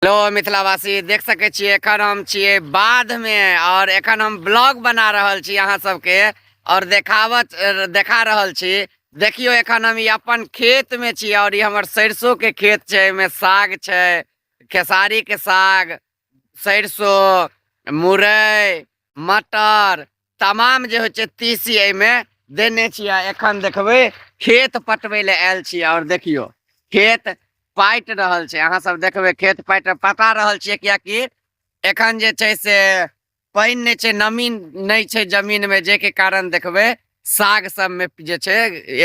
Hello मिथिलावासी, देख सके छिए एखन हम छिए बाध में और एखन हम ब्लॉग बना रहल छी अहाँ सबके और देखा रहल छी। देखियो एखन हम अपन खेत में छी और ये हमर सरसों के खेत छै, में साग छै, खेसारी के साग, सरसों, मुरई, मटर, तमाम जे होय छै तीसी एमे देने छियै। एखन देखबै खेत पटबै ले आयल छी और देखियो खेत पाटि रहल छै। अहाँ सब देखबै खेत पटा रहल छियै, कियाकि एखन जे छै से पानि नहीं छै, नमी नहीं छै जमीन में, जे के कारण देखबै साग सब में जे छै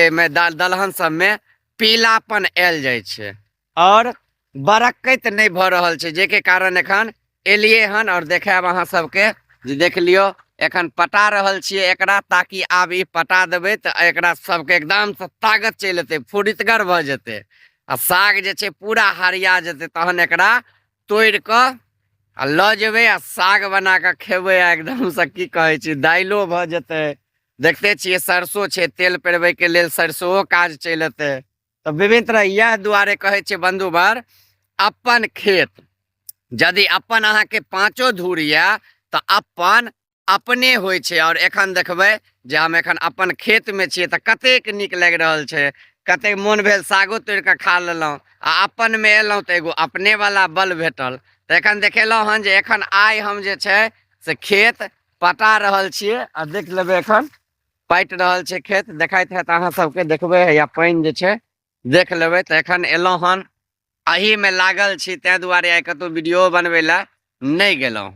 एमे दलहन सब में पीलापन आयल जाय छै और बरकैत नहीं भ रहल छै, जे के कारण एखन एलियै हन और देखायब अहाँ सबके। जे देख लियो एखन पटा रहल छियै एकरा, ताकि आब ई पटा देबै तऽ एकरा सबके एकदम से ताकत चलि एतै, फुर्तिगर भ जेतै आ साग जे छै पूरा हरिया जेतै। तहन एकरा तोड़ि कऽ आ लऽ जेबै आ साग बना कऽ खेबै आ एकदम से की कहै छी दाइलो भऽ जेतै। देखते छियै सरसों छै, तेल पेरबै के लेल सरसों काज चलि एतै। तऽ विभिन्न तरह इएह दुआरे कहै छै बंधुवर, अपन खेत यदि अपन अहाँके पाँचो धूर यऽ तऽ अपन अपने होइ छै। और एखन देखबै जे हम एखन अपन खेत में छियै तऽ कतेक नीक लागि रहल छै, कतेक मोन भेल सागो तोड़ि कऽ खा लेलहुँ आ अपन में एलहुँ तऽ एगो अपने वाला बल भेटल। तऽ एखन देखेलहुँ हन जे एखन आइ हम जे छै से खेत पटा रहल छियै आ देख लेबै एखन पाटि रहल छै खेत, देखाइत हैत अहाँ सबके, देखबै या पानि जे छै देख लेबै। तऽ एखन एलहुँ हन, एही में लागल छी, ताहि दुआरे आइ कतहु वीडियो बनबै लए नहीं गेलहुँ।